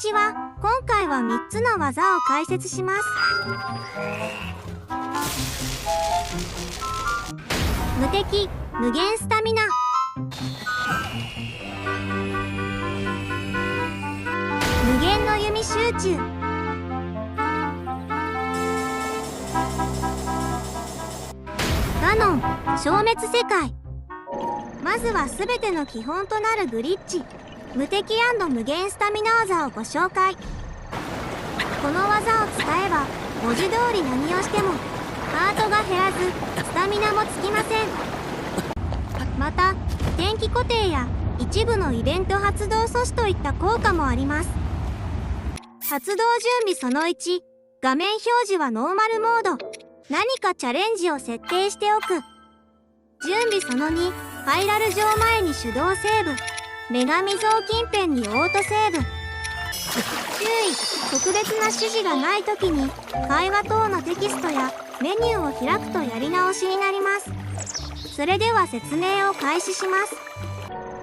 ちは。今回は3つの技を解説します。無敵無限スタミナ、無限の弓集中、ガノン消滅世界。まずは全ての基本となるグリッチ無敵&無限スタミナ技をご紹介。この技を使えば文字通り何をしてもハートが減らずスタミナもつきません。また天気固定や一部のイベント発動阻止といった効果もあります。発動準備その1、画面表示はノーマルモード。何かチャレンジを設定しておく。準備その2、ファイラル上前に手動セーブ。女神像近辺にオートセーブ。注意、特別な指示がない時に会話等のテキストやメニューを開くとやり直しになります。それでは説明を開始します。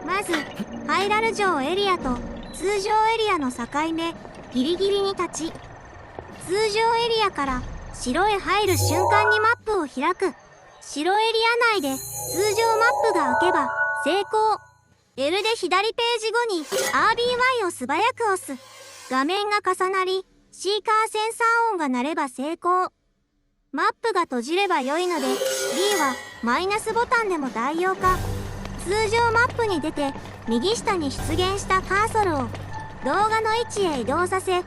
まずファイラル城エリアと通常エリアの境目ギリギリに立ち、通常エリアから城へ入る瞬間にマップを開く。城エリア内で通常マップが開けば成功。L で左ページ後に RBY を素早く押す。画面が重なりシーカーセンサー音が鳴れば成功。マップが閉じれば良いので B はマイナスボタンでも代用か。通常マップに出て右下に出現したカーソルを動画の位置へ移動させ、ロー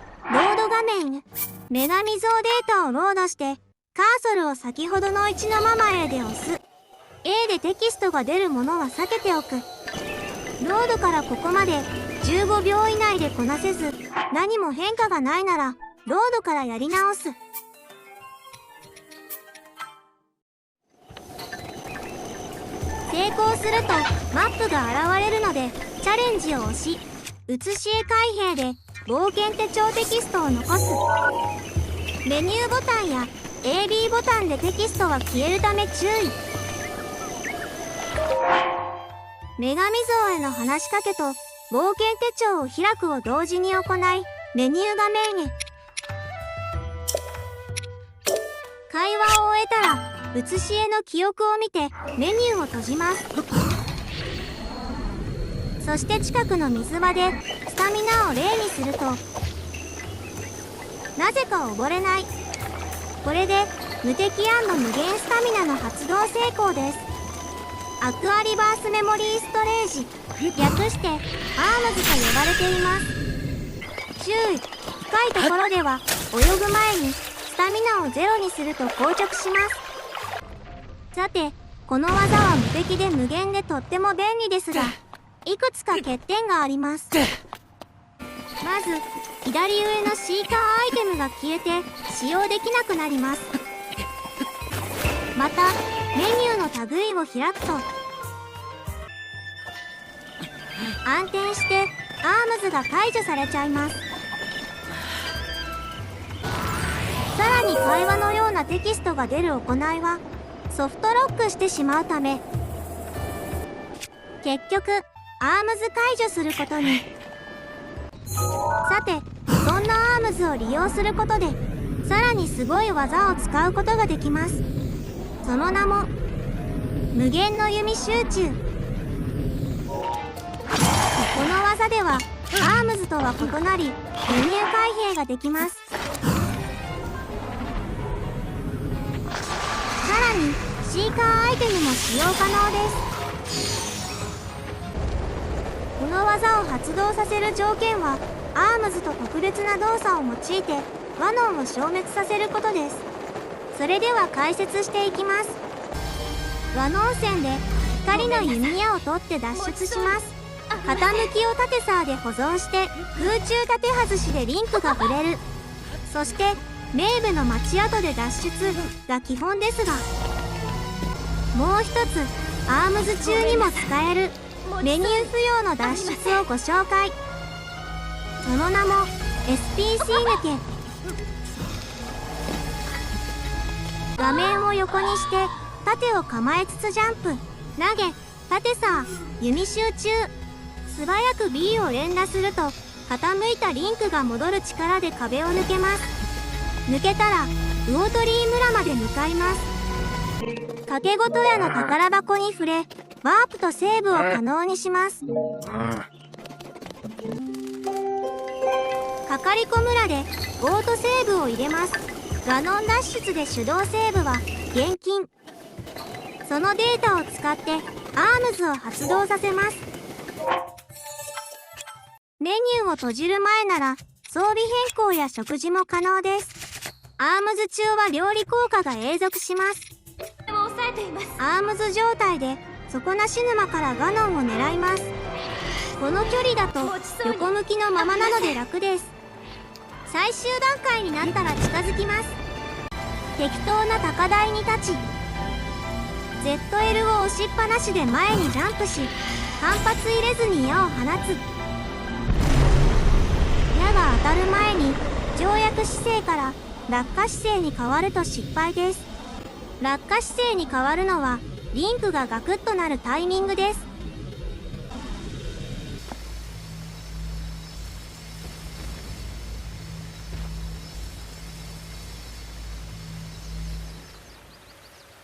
ド画面へ女神像データをロードしてカーソルを先ほどの位置のまま A で押す。 A でテキストが出るものは避けておく。ロードからここまで15秒以内でこなせず何も変化がないならロードからやり直す。成功するとマップが現れるのでチャレンジを押し、写し絵開閉で冒険手帳テキストを残す。メニューボタンや AB ボタンでテキストは消えるため注意。女神像への話しかけと冒険手帳を開くを同時に行い、メニュー画面へ。会話を終えたら写し絵の記憶を見てメニューを閉じます。そして近くの水場でスタミナを0にするとなぜか溺れない。これで無敵&無限スタミナの発動成功です。アクアリバースメモリーストレージ、略してアームズと呼ばれています。注意、深いところでは泳ぐ前にスタミナを0にすると硬直します。さてこの技は無敵で無限でとっても便利ですが、いくつか欠点があります。まず左上のシーカーアイテムが消えて使用できなくなります。またメニューの類を開くと暗転してアームズが解除されちゃいます。さらに会話のようなテキストが出る行いはソフトロックしてしまうため結局アームズ解除することに。さてそんなアームズを利用することでさらにすごい技を使うことができます。その名も無限の弓集中。この技ではアームズとは異なりメニュー開閉ができます。さらにシーカーアイテムも使用可能です。この技を発動させる条件はアームズと特別な動作を用いてガノンを消滅させることです。それでは解説していきます。ガノン線で光の弓矢を取って脱出します。傾きを縦サーで保存して空中縦外しでリンクがぶれる。そしてメイブの町跡で脱出が基本ですが、もう一つアームズ中にも使えるメニュー不要の脱出をご紹介。その名も SPC 抜け。画面を横にして縦を構えつつジャンプ、投げ、縦サー、弓集中。素早く B を連打すると傾いたリンクが戻る力で壁を抜けます。抜けたら魚鳥居村まで向かいます。掛け事屋の宝箱に触れ、ワープとセーブを可能にします。かかりこ村でオートセーブを入れます。ガノン脱出で手動セーブは現金。そのデータを使ってアームズを発動させます。メニューを閉じる前なら装備変更や食事も可能です。アームズ中は料理効果が永続します。アームズ状態で底なし沼からガノンを狙います。この距離だと横向きのままなので楽です。最終段階になったら近づきます。適当な高台に立ち ZL を押しっぱなしで前にジャンプし、間髪入れずに矢を放つ。矢が当たる前に跳躍姿勢から落下姿勢に変わると失敗です。落下姿勢に変わるのはリンクがガクッとなるタイミングです。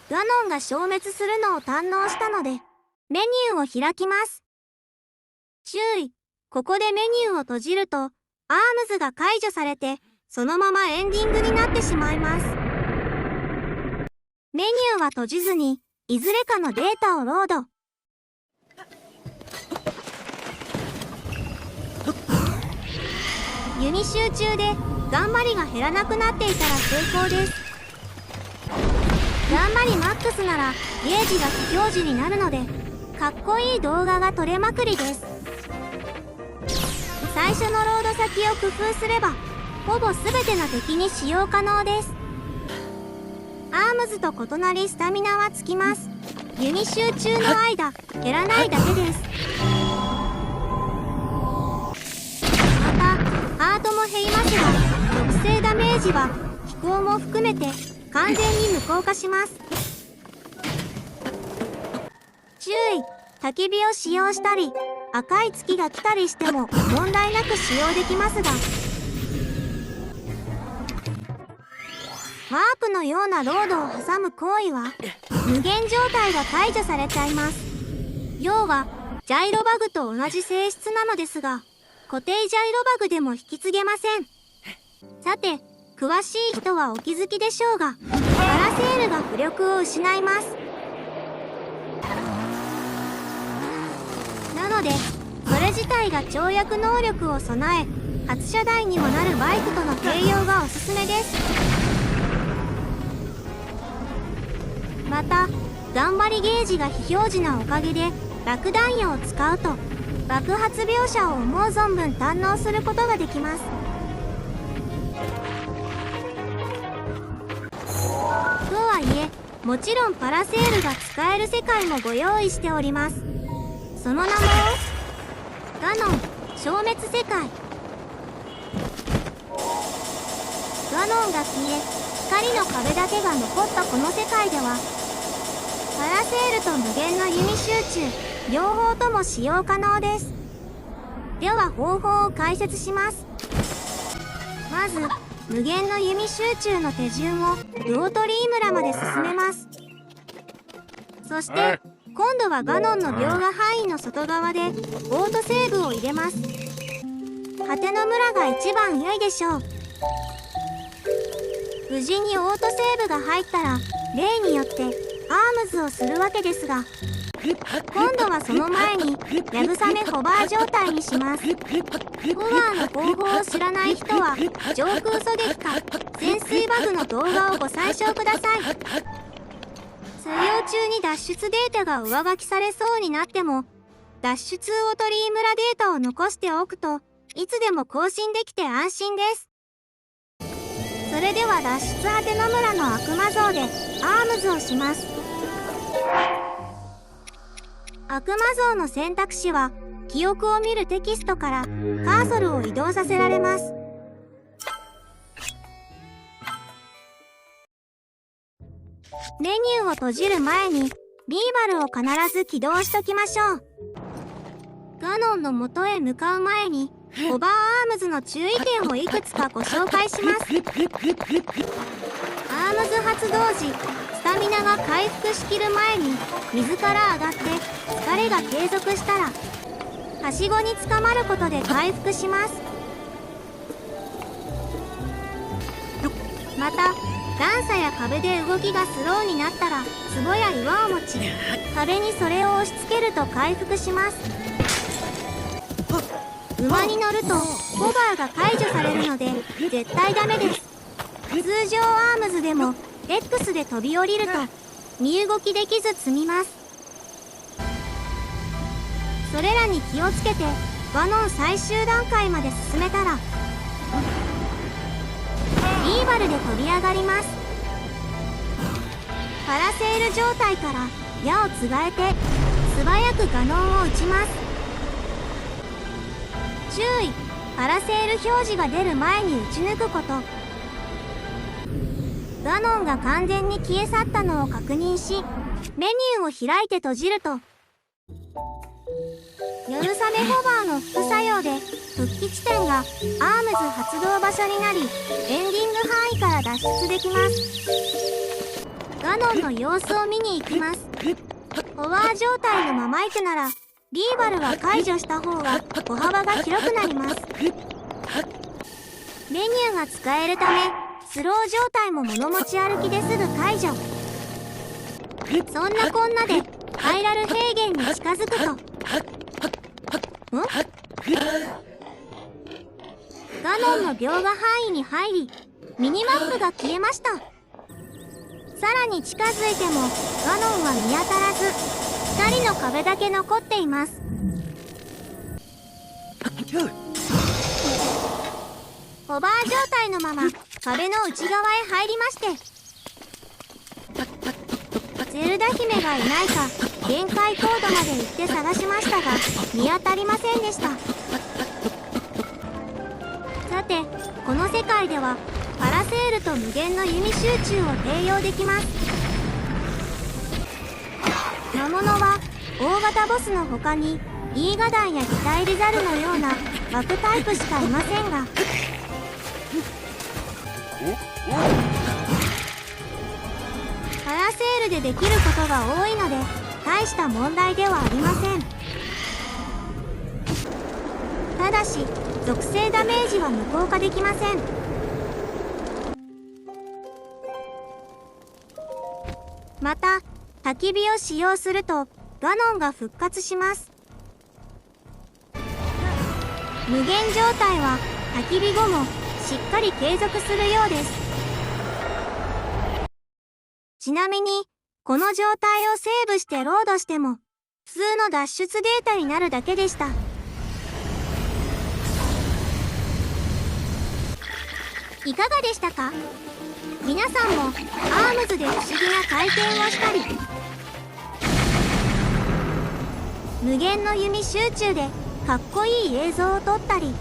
ガノンが消滅するのを堪能したのでメニューを開きます。注意、ここでメニューを閉じるとアームズが解除されてそのままエンディングになってしまいます。メニューは閉じずにいずれかのデータをロード。弓集中で頑張りが減らなくなっていたら成功です。頑張りマックスならゲージが非表示になるのでかっこいい動画が撮れまくりです。最初のロード先を工夫すればほぼ全ての敵に使用可能です。アームズと異なりスタミナはつきます。弓集中の間減らないだけです。またハートも減りますが特性ダメージは飛行も含めて完全に無効化します。注意、焚き火を使用したり赤い月が来たりしても問題なく使用できますが、ワープのようなロードを挟む行為は無限状態が解除されちゃいます。要はジャイロバグと同じ性質なのですが固定ジャイロバグでも引き継げません。さて詳しい人はお気づきでしょうがパラセールが浮力を失います。なのでそれ自体が跳躍能力を備え発射台にもなるバイクとの併用がおすすめです。また頑張りゲージが非表示なおかげで爆弾矢を使うと爆発描写を思う存分堪能することができます。とはいえもちろんパラセールが使える世界もご用意しております。その名もガノン消滅世界。ガノンが消え光の壁だけが残ったこの世界ではパラセールと無限の弓集中両方とも使用可能です。では方法を解説します。まず無限の弓集中の手順を魚鳥居村まで進めます。そして今度はガノンの描画範囲の外側でオートセーブを入れます。果ての村が一番良いでしょう。無事にオートセーブが入ったら例によってアームズをするわけですが今度はその前に慰めホバー状態にします。ホバーの方法を知らない人は上空狙撃か潜水バグの動画をご参照ください。作業中に脱出データが上書きされそうになっても脱出魚鳥居村データを残しておくといつでも更新できて安心です。それでは脱出果ての村の悪魔像でアームズをします。悪魔像の選択肢は記憶を見るテキストからカーソルを移動させられます。メニューを閉じる前にビーバルを必ず起動しときましょう。ガノンの元へ向かう前にホバーアームズの注意点をいくつかご紹介します。アームズ発動時、スタミナが回復しきる前に水から上がって疲れが継続したら、はしごにつかまることで回復します。また段差や壁で動きがスローになったら壺や岩を持ち、壁にそれを押し付けると回復します。馬に乗るとホバーが解除されるので絶対ダメです。通常アームズでも X で飛び降りると身動きできず積みます。それらに気をつけてガノン最終段階まで進めたらリーバルで飛び上がります。パラセール状態から矢をつがえて素早くガノンを撃ちます。注意、パラセール表示が出る前に撃ち抜くこと。ガノンが完全に消え去ったのを確認し、メニューを開いて閉じると夜雨ホバーの副作用で復帰地点がアームズ発動場所になり、エンディング範囲から脱出できます。ガノンの様子を見に行きます。ホバー状態のまま行くならリーバルは解除した方が歩幅が広くなります。メニューが使えるためスロー状態も物持ち歩きですぐ解除。そんなこんなでハイラル平原に近づくとガノンの描画範囲に入りミニマップが消えました。さらに近づいてもガノンは見当たらず2人の壁だけ残っています。ホバー状態のまま壁の内側へ入りまして、ゼルダ姫がいないか限界コードまで行って探しましたが見当たりませんでした。さてこの世界ではパラセールと無限の弓集中を併用できます。魔物は大型ボスの他にイーガダンやギタイリザルのような枠タイプしかいませんが、パラセールでできることが多いので大した問題ではありません。ただし属性ダメージは無効化できません。また焚き火を使用するとガノンが復活します。無限状態は焚き火後もしっかり継続するようです。ちなみにこの状態をセーブしてロードしても普通の脱出データになるだけでした。いかがでしたか？皆さんもアームズで不思議な体験をしたり、無限の弓集中でかっこいい映像を撮ったり、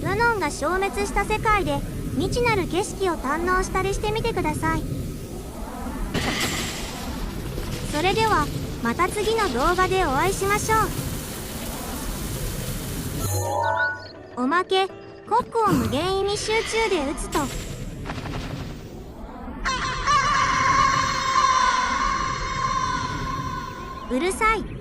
ガノンが消滅した世界で未知なる景色を堪能したりしてみてください。それではまた次の動画でお会いしましょう。おまけコックを無限弓集中で撃つとうるさい。